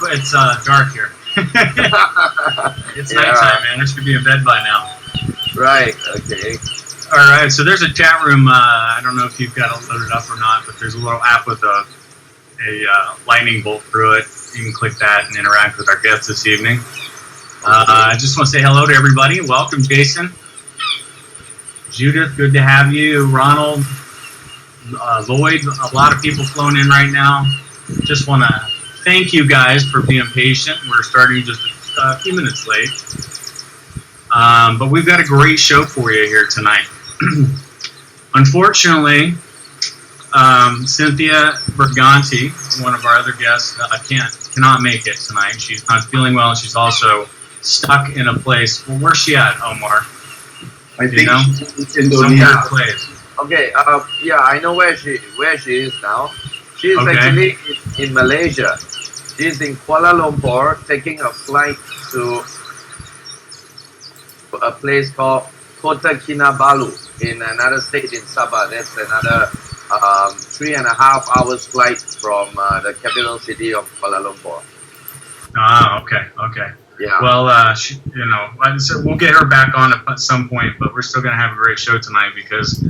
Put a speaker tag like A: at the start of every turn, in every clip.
A: it's dark here. It's nighttime, man. I should be in bed by now.
B: Right. Okay.
A: All right. So there's a chat room. I don't know if you've got it loaded up or not, but there's a little app with a lightning bolt through it. You can click that and interact with our guests this evening. I just want to say hello to everybody. Welcome, Jason. Judith, good to have you. Ronald, Lloyd, a lot of people flown in right now. Just want to thank you guys for being patient. We're starting just a few minutes late. But we've got a great show for you here tonight. Unfortunately, Cynthia Berganti, one of our other guests, cannot make it tonight. She's not feeling well. She's also stuck in a place. Well, where's she at, Omar?
C: I think
A: she's in some weird place.
B: Okay. Yeah, I know where she is now. She is actually in Malaysia. She's in Kuala Lumpur, taking a flight to a place called Kota Kinabalu in another state in Sabah. That's another 3.5 hours flight from the capital city of Kuala Lumpur.
A: Ah, okay.
B: Yeah.
A: Well, so we'll get her back on at some point, but we're still going to have a great show tonight because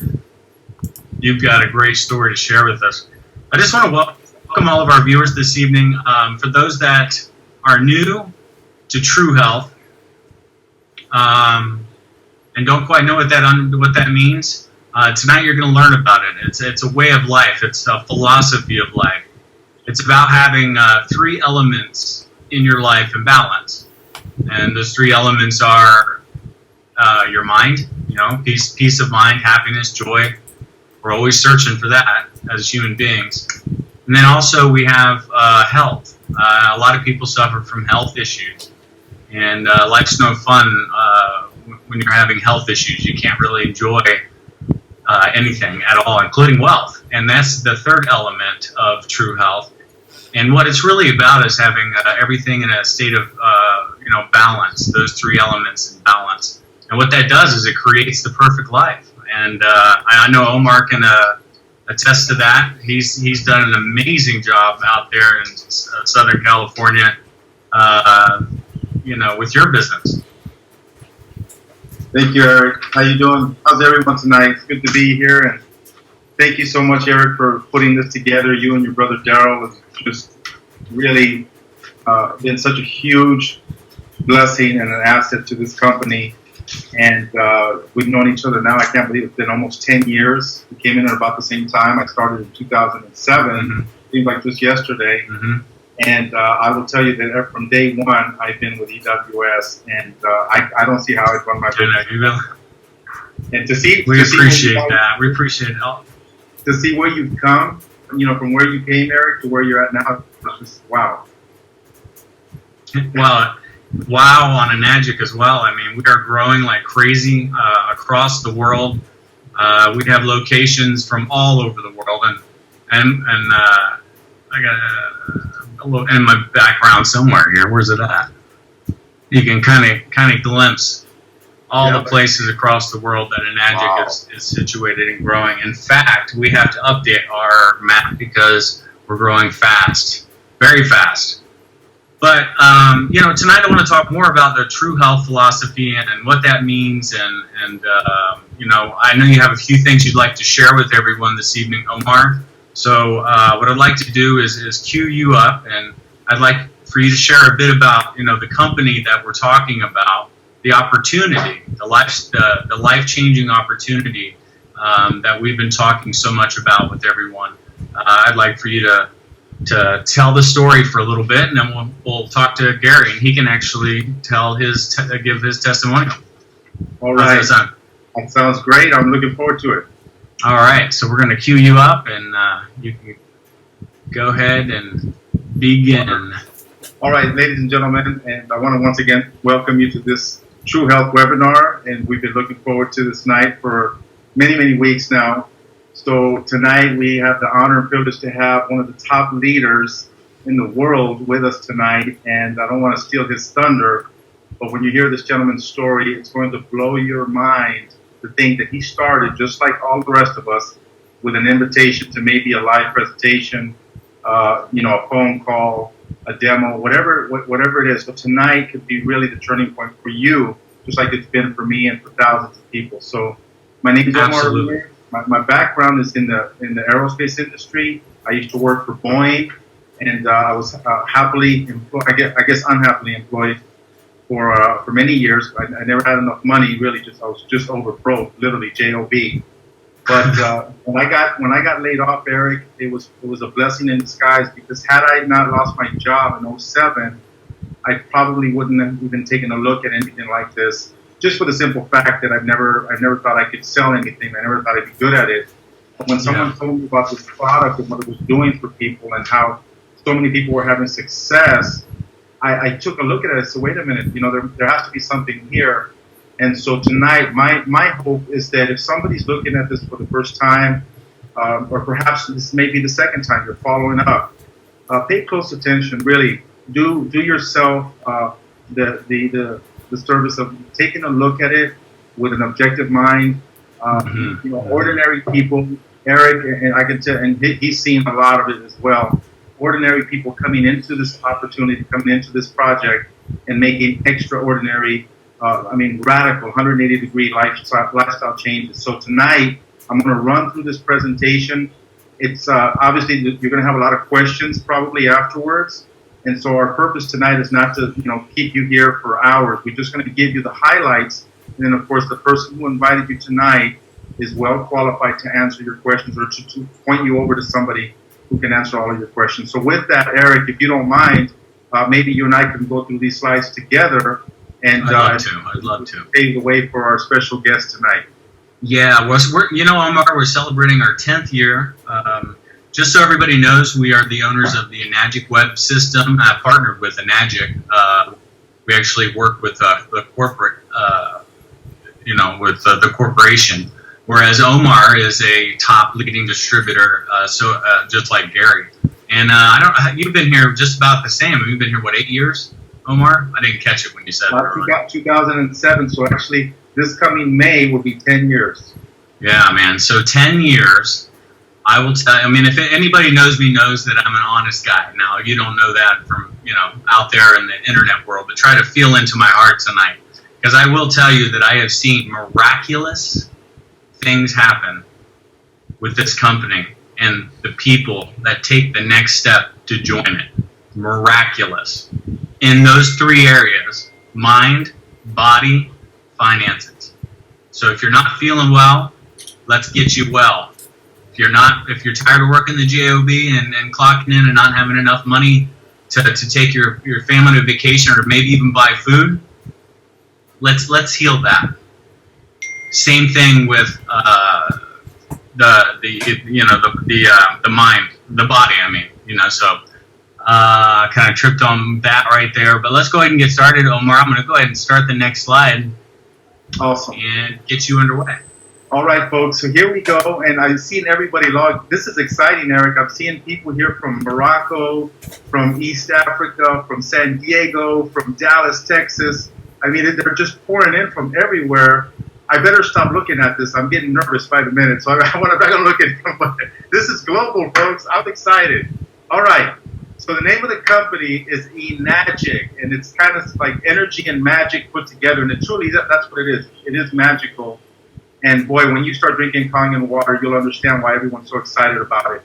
A: you've got a great story to share with us. I just want to welcome all of our viewers this evening. For those that are new to True Health and don't quite know what that means, tonight you're going to learn about it. It's a way of life. It's a philosophy of life. It's about having 3 elements in your life in balance. And those 3 elements are your mind, peace of mind, happiness, joy. We're always searching for that as human beings. And then also we have health. A lot of people suffer from health issues. And life's no fun when you're having health issues. You can't really enjoy anything at all, including wealth. And that's the 3rd element of true health. And what it's really about is having everything in a state of balance, those 3 elements in balance. And what that does is it creates the perfect life. And I know Omar can attest to that. He's done an amazing job out there in Southern California, with your business.
C: Thank you, Eric. How you doing? How's everyone tonight? It's good to be here, and thank you so much, Eric, for putting this together. You and your brother Daryl has just really been such a huge blessing and an asset to this company. And we've known each other now, I can't believe it's been almost 10 years. We came in at about the same time. I started in 2007. Mm-hmm. Seems like just yesterday. Mm-hmm. And I will tell you that from day one, I've been with EWS, and I don't see how I'd run my business. And
A: we appreciate that. We appreciate it.
C: To see where you've come, from where you came, Eric, to where you're at now, it's just wow.
A: Well, wow on Enagic as well. I mean, we are growing like crazy across the world. We have locations from all over the world, and I got a little in my background somewhere here. Where's it at? You can kind of glimpse all the places across the world that Enagic is situated and growing. In fact, we have to update our map because we're growing fast, very fast. But, tonight I want to talk more about the true health philosophy and what that means. And I know you have a few things you'd like to share with everyone this evening, Omar. So what I'd like to do is cue you up, and I'd like for you to share a bit about, the company that we're talking about, the opportunity, the life-changing opportunity that we've been talking so much about with everyone. I'd like for you to tell the story for a little bit, and then we'll talk to Gary, and he can actually give his testimonial.
C: All right. That sounds great. I'm looking forward to it.
A: All right. So we're going to cue you up, and you can go ahead and begin.
C: All right, ladies and gentlemen, and I want to once again welcome you to this True Health webinar, and we've been looking forward to this night for many, many weeks now. So tonight we have the honor and privilege to have one of the top leaders in the world with us tonight, and I don't want to steal his thunder, but when you hear this gentleman's story, it's going to blow your mind to think that he started, just like all the rest of us, with an invitation to maybe a live presentation, a phone call, a demo, whatever it is. So tonight could be really the turning point for you, just like it's been for me and for thousands of people. So my name is Omar Ramirez. My background is in the aerospace industry. I used to work for Boeing, and I was happily employed, I guess unhappily employed for many years. I never had enough money, really. I was just over broke, literally J-O-B. But when I got laid off, Eric, it was a blessing in disguise, because had I not lost my job in '07, I probably wouldn't have even taken a look at anything like this. Just for the simple fact that I never thought I could sell anything. I never thought I'd be good at it. But when someone told me about this product and what it was doing for people and how so many people were having success, I took a look at it. I said, wait a minute, there has to be something here. And so tonight, my hope is that if somebody's looking at this for the first time, or perhaps this may be the second time you're following up, pay close attention. Really, do yourself the service of taking a look at it with an objective mind. Ordinary people, Eric, and I can tell, and he's seen a lot of it as well. Ordinary people coming into this opportunity, coming into this project, and making extraordinary, radical 180-degree lifestyle changes. So tonight, I'm going to run through this presentation. It's obviously you're going to have a lot of questions probably afterwards. And so our purpose tonight is not to, keep you here for hours. We're just going to give you the highlights. And then, of course, the person who invited you tonight is well qualified to answer your questions, or to point you over to somebody who can answer all of your questions. So with that, Eric, if you don't mind, maybe you and I can go through these slides together. And
A: I'd love to.
C: Pave the way for our special guest tonight.
A: Yeah, Omar, we're celebrating our 10th year. Just so everybody knows, we are the owners of the Enagic web system, partnered with Enagic. We actually work with the corporate, with the corporation, whereas Omar is a top leading distributor, just like Gary. And you've been here just about the same. You've been here, 8 years, Omar? I didn't catch it when you said that. 2007,
C: so actually this coming May will be 10 years.
A: Yeah, man. So 10 years. I will tell you, if anybody knows me knows that I'm an honest guy. Now, you don't know that from, out there in the internet world, but try to feel into my heart tonight. Because I will tell you that I have seen miraculous things happen with this company and the people that take the next step to join it. Miraculous. In those three areas: mind, body, finances. So if you're not feeling well, let's get you well. If you're tired of working the job and clocking in and not having enough money to take your family to vacation, or maybe even buy food, let's heal that. Same thing with the mind, the body. So kind of tripped on that right there. But let's go ahead and get started, Omar. I'm going to go ahead and start the next slide.
C: Awesome.
A: And get you underway.
C: All right, folks, so here we go, and I've seen everybody log. This is exciting, Eric. I'm seeing people here from Morocco, from East Africa, from San Diego, from Dallas, Texas. They're just pouring in from everywhere. I better stop looking at this. I'm getting nervous by the minute, so I want to back and look at it. This is global, folks. I'm excited. All right, so the name of the company is Enagic, and it's kind of like energy and magic put together, and it truly, that's what it is. It is magical. And boy, when you start drinking Kangen water, you'll understand why everyone's so excited about it.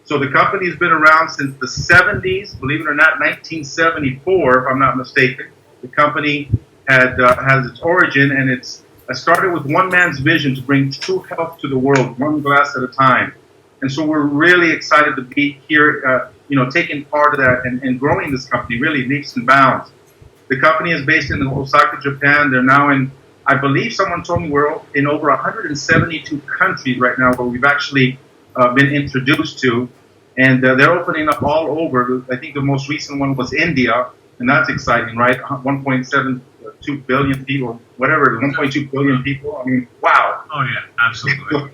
C: So the company's been around since the 70s, believe it or not, 1974, if I'm not mistaken. The company has its origin, and it started with one man's vision to bring true health to the world, one glass at a time. And so we're really excited to be here, taking part of that and growing this company, really leaps and bounds. The company is based in Osaka, Japan. They're now in, I believe someone told me we're in over 172 countries right now where we've actually been introduced to. And they're opening up all over. I think the most recent one was India, and that's exciting, right? 1.72 billion people, whatever, 1.2 billion people. Wow.
A: Oh, yeah, absolutely.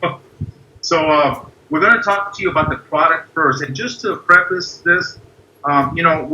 C: So we're going to talk to you about the product first. And just to preface this, we don't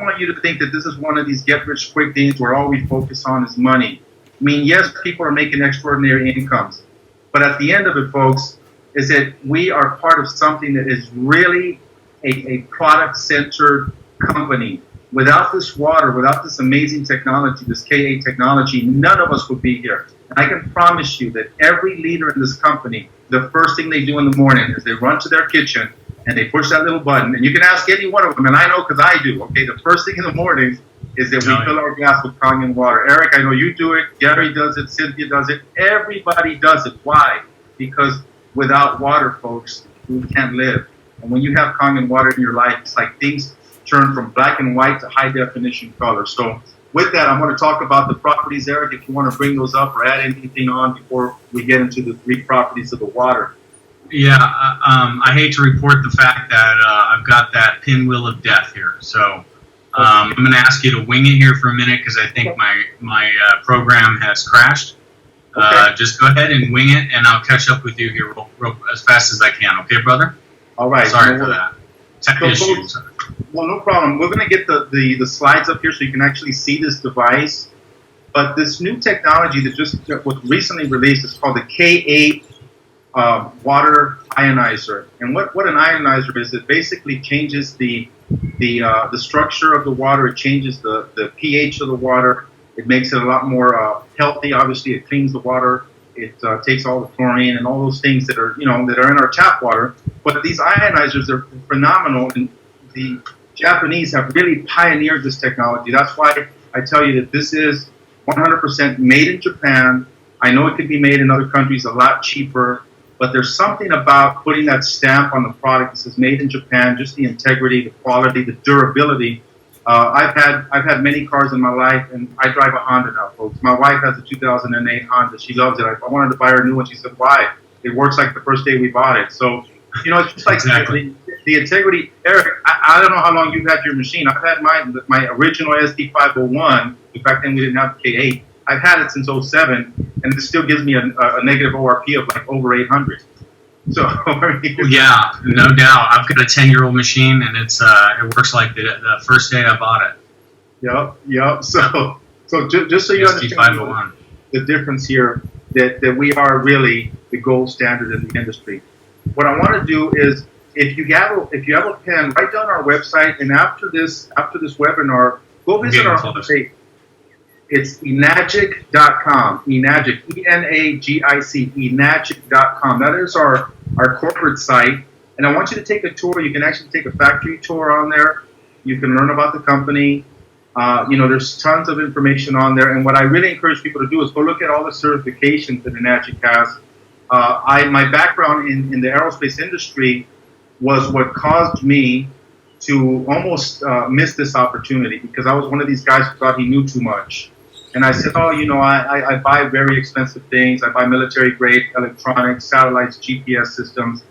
C: want you to think that this is one of these get-rich-quick things where all we focus on is money. Yes, people are making extraordinary incomes. But at the end of it, folks, is that we are part of something that is really a product-centered company, without this water, without this amazing technology, this KA technology, none of us would be here. And I can promise you that every leader in this company, the first thing they do in the morning is they run to their kitchen and they push that little button. And you can ask any one of them, and I know because I do, okay? The first thing in the morning is that we fill our gas with Kangen water. Eric, I know you do it. Gary does it. Cynthia does it. Everybody does it. Why? Because without water, folks, we can't live. And when you have Kangen water in your life, it's like things turn from black and white to high definition color. So with that, I'm going to talk about the properties, Eric, if you want to bring those up or add anything on before we get into the 3 properties of the water.
A: Yeah, I hate to report the fact that I've got that pinwheel of death here. So I'm going to ask you to wing it here for a minute because I think my program has crashed. Just go ahead and wing it, and I'll catch up with you here real as fast as I can. Okay, brother?
C: All right.
A: Sorry for that. Tech issues.
C: Well, no problem. We're going to get the slides up here so you can actually see this device. But this new technology that was recently released is called the K8 water ionizer. And what an ionizer is, it basically changes the structure of the water. It changes the pH of the water. It makes it a lot more healthy. Obviously, it cleans the water. It takes all the chlorine and all those things that are in our tap water. But these ionizers are phenomenal, and the Japanese have really pioneered this technology. That's why I tell you that this is 100% made in Japan. I know it could be made in other countries a lot cheaper, but there's something about putting that stamp on the product that says made in Japan, just the integrity, the quality, the durability. I've had many cars in my life, and I drive a Honda now, folks. My wife has a 2008 Honda. She loves it. I wanted to buy her a new one. She said, why? It works like the first day we bought it. So, it's just like the integrity. Eric, I don't know how long you've had your machine. I've had my original SD501. Back then we didn't have the K8. I've had it since 07, and it still gives me a negative ORP of like over 800. So
A: yeah, no doubt. I've got a 10-year-old machine, and it works like the first day I bought it.
C: Yep. So just so you understand the difference here, that we are really the gold standard in the industry. What I want to do is, if you have a pen, write down our website, and after this webinar, go visit our website. It's Enagic.com. Enagic, E-N-A-G-I-C, Enagic.com. That is our corporate site. And I want you to take a tour. You can actually take a factory tour on there. You can learn about the company. There's tons of information on there. And what I really encourage people to do is go look at all the certifications that Enagic has. My background in the aerospace industry was what caused me to almost miss this opportunity, because I was one of these guys who thought he knew too much. And I said, I buy very expensive things. I buy military-grade electronics, satellites, GPS systems.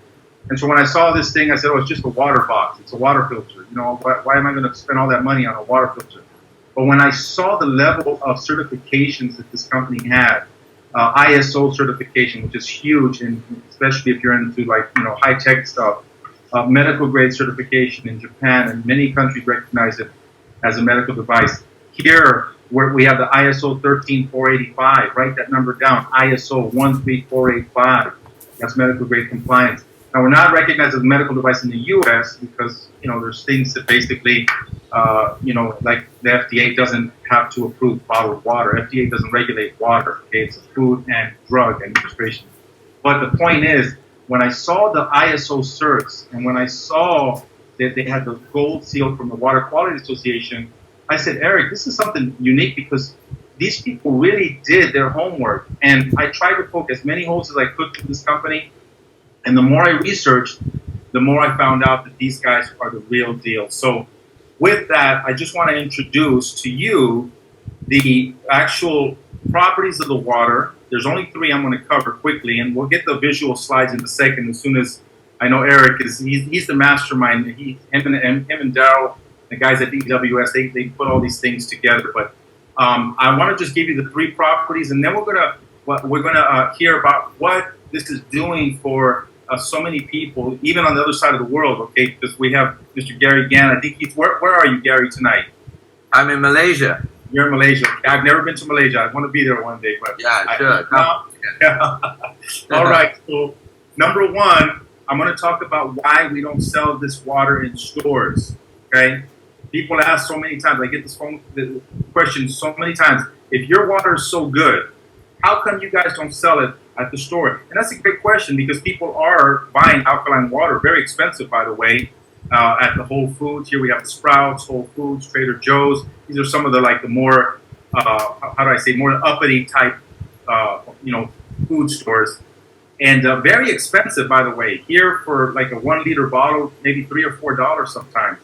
C: And so when I saw this thing, I said, it's just a water box. It's a water filter. Why am I going to spend all that money on a water filter? But when I saw the level of certifications that this company had, ISO certification, which is huge, and especially if you're into high-tech stuff, medical grade certification in Japan, and many countries recognize it as a medical device. Here, where we have the ISO 13485, write that number down, ISO 13485. That's medical grade compliance. Now, we're not recognized as a medical device in the U.S. because, there's things that basically, like the FDA doesn't have to approve bottled water. FDA doesn't regulate water. Okay, it's a food and drug administration. But the point is, when I saw the ISO certs, and when I saw that they had the gold seal from the Water Quality Association, I said, Eric, this is something unique, because these people really did their homework. And I tried to poke as many holes as I could to this company. And the more I researched, the more I found out that these guys are the real deal. So with that, I just want to introduce to you the actual properties of the water. There's only 3 I'm going to cover quickly, and we'll get the visual slides in a second as soon as I know Eric he's the mastermind. Him and Daryl, the guys at EWS, they put all these things together. But I want to just give you the 3 properties, and then we're gonna hear about what this is doing for so many people, even on the other side of the world. Okay, because we have Mr. Gary Gann. I think where are you, Gary, tonight?
B: I'm in Malaysia.
C: You're in Malaysia. I've never been to Malaysia. I want to be there one day. But
B: yeah, sure.
C: All right. So number 1, I'm going to talk about why we don't sell this water in stores. Okay, People ask so many times, I get this question so many times, if your water is so good, how come you guys don't sell it at the store? And that's a great question because people are buying alkaline water, very expensive, by the way, at the Whole Foods. Here we have the Sprouts, Whole Foods, Trader Joe's. These are some of the more, how do I say, more uppity type, food stores. And very expensive, by the way. Here for like a 1 liter bottle, maybe $3 or $4 sometimes.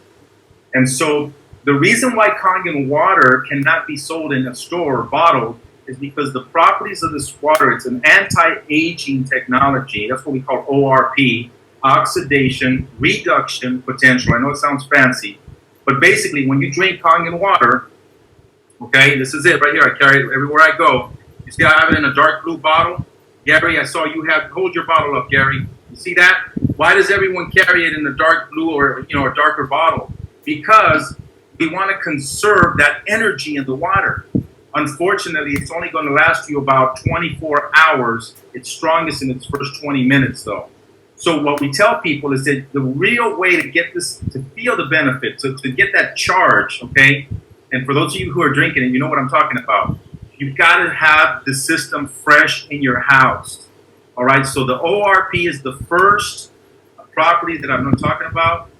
C: And so the reason why Kangen water cannot be sold in a store or bottled is because the properties of this water, it's an anti-aging technology. That's what we call ORP, oxidation, reduction potential. I know it sounds fancy, but basically when you drink Kangen water, okay, this is it right here. I carry it everywhere I go. You see I have it in a dark blue bottle? Gary, I saw you hold your bottle up, Gary. You see that? Why does everyone carry it in a dark blue or, a darker bottle? Because we want to conserve that energy in the water. Unfortunately, it's only going to last you about 24 hours. It's strongest in its first 20 minutes, though. So what we tell people is that the real way to get this, to feel the benefit, to get that charge, okay? And for those of you who are drinking it, you know what I'm talking about. You've got to have the system fresh in your house. All right, so the ORP is the first property that I'm talking about.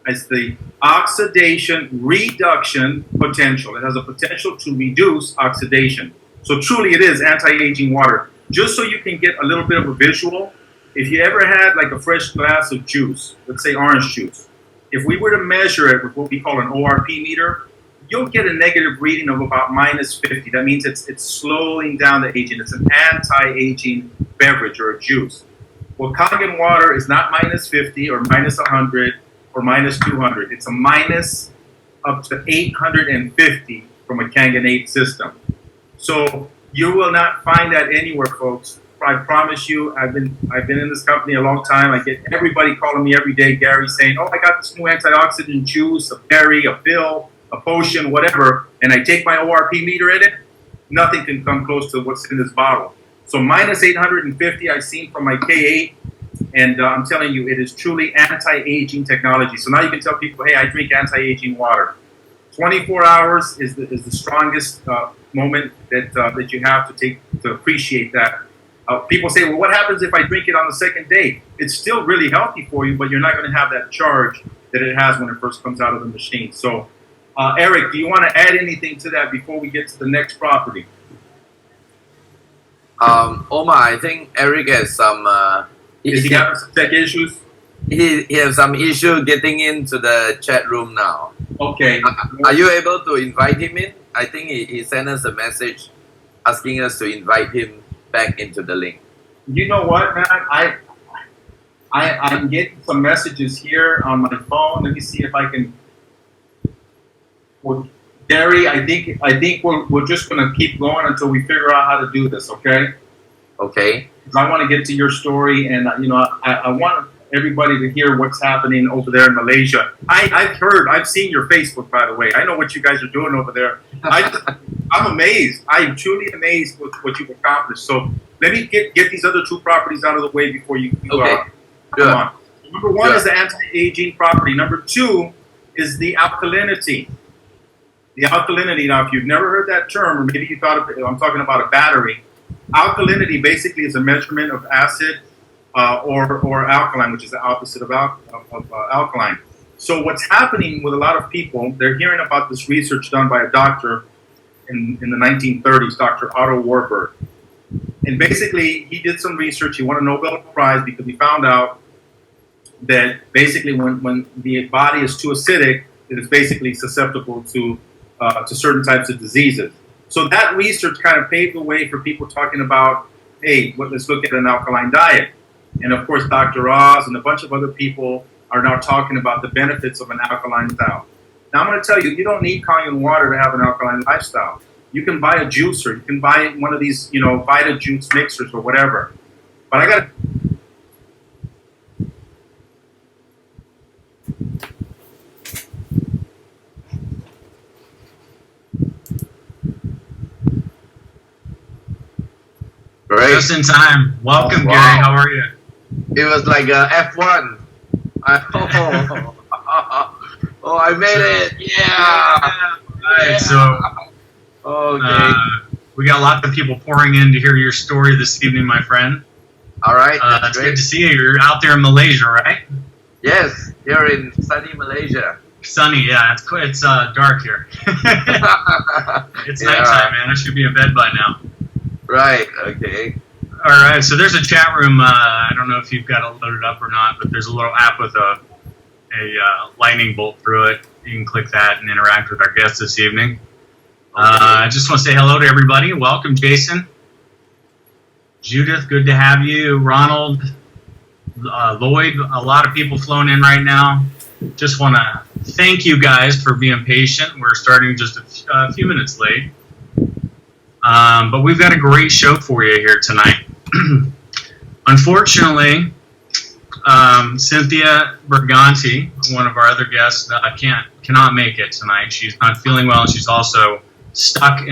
C: It's the oxidation reduction potential. It has a potential to reduce oxidation. So truly it is anti-aging water. Just so you can get a little bit of a visual, if you ever had like a fresh glass of juice, let's say orange juice, if we were to measure it with what we call an ORP meter, you'll get a negative reading of about -50. That means it's slowing down the aging. It's an anti-aging beverage or a juice. Well, Kangen water is not -50 or -100 or -200. It's a minus up to 850 from a Kangen system. So you will not find that anywhere, folks. I promise you, I've been in this company a long time. I get everybody calling me every day, Gary, saying, "Oh, I got this new antioxidant juice, a berry, a pill, a potion, whatever," and I take my ORP meter in it. Nothing can come close to what's in this bottle. So -850 I've seen from my K8, and I'm telling you, it is truly anti-aging technology. So now you can tell people, hey, I drink anti-aging water. 24 hours is the strongest moment that you have to appreciate that. People say, well, what happens if I drink it on the second day? It's still really healthy for you, but you're not going to have that charge that it has when it first comes out of the machine. So, Eric, do you want to add anything to that before we get to the next property?
B: Omar, I think Eric has some...
C: Is he having some tech issues?
B: He has some issue getting into the chat room now.
C: Okay.
B: Are you able to invite him in? I think he sent us a message asking us to invite him back into the link.
C: You know what, man? I'm getting some messages here on my phone. Let me see if I can. Well, Gary, I think we're just gonna keep going until we figure out how to do this. Okay.
B: Okay.
C: I want to get to your story, and I want everybody to hear what's happening over there in Malaysia. I've seen your Facebook, by the way. I know what you guys are doing over there. I'm amazed. I'm truly amazed with what you've accomplished. So let me get these other two properties out of the way before you
B: okay.
C: Come on. Number one is the anti-aging property. Number two is the alkalinity. The alkalinity. Now, if you've never heard that term, or maybe you thought I'm talking about a battery. Alkalinity basically is a measurement of acid or alkaline, which is the opposite of alkaline. So what's happening with a lot of people, they're hearing about this research done by a doctor in the 1930s, Dr. Otto Warburg. And basically, he did some research. He won a Nobel Prize because he found out that basically when the body is too acidic, it is basically susceptible to certain types of diseases. So that research kind of paved the way for people talking about, hey, let's look at an alkaline diet. And of course, Dr. Oz and a bunch of other people are now talking about the benefits of an alkaline style. Now, I'm going to tell you, you don't need Kangen water to have an alkaline lifestyle. You can buy a juicer. You can buy one of these, Vita Juice mixers or whatever. But I got to...
B: Great.
A: Just in time. Welcome,
B: wow.
A: Gary. How are you?
B: It was like a F1. Oh, I made it! Yeah!
A: Right, so
B: Okay.
A: we got lots of people pouring in to hear your story this evening, my friend.
B: All right,
A: It's
B: that's
A: good
B: great.
A: to see you. You're out there in Malaysia, right?
B: Yes, here in sunny Malaysia.
A: Sunny, yeah. It's dark here. It's
B: Yeah.
A: nighttime, man. I should be in bed by now.
B: Right, okay.
A: All right, so there's a chat room. I don't know if you've got it loaded up or not, but there's a little app with a lightning bolt through it. You can click that and interact with our guests this evening. I just want to say hello to everybody. Welcome, Jason. Judith, good to have you. Ronald, Lloyd, a lot of people flown in right now. Just want to thank you guys for being patient. We're starting just a few minutes late. But we've got a great show for you here tonight. Unfortunately, Cynthia Berganti, one of our other guests, cannot make it tonight. She's not feeling well, and she's also stuck in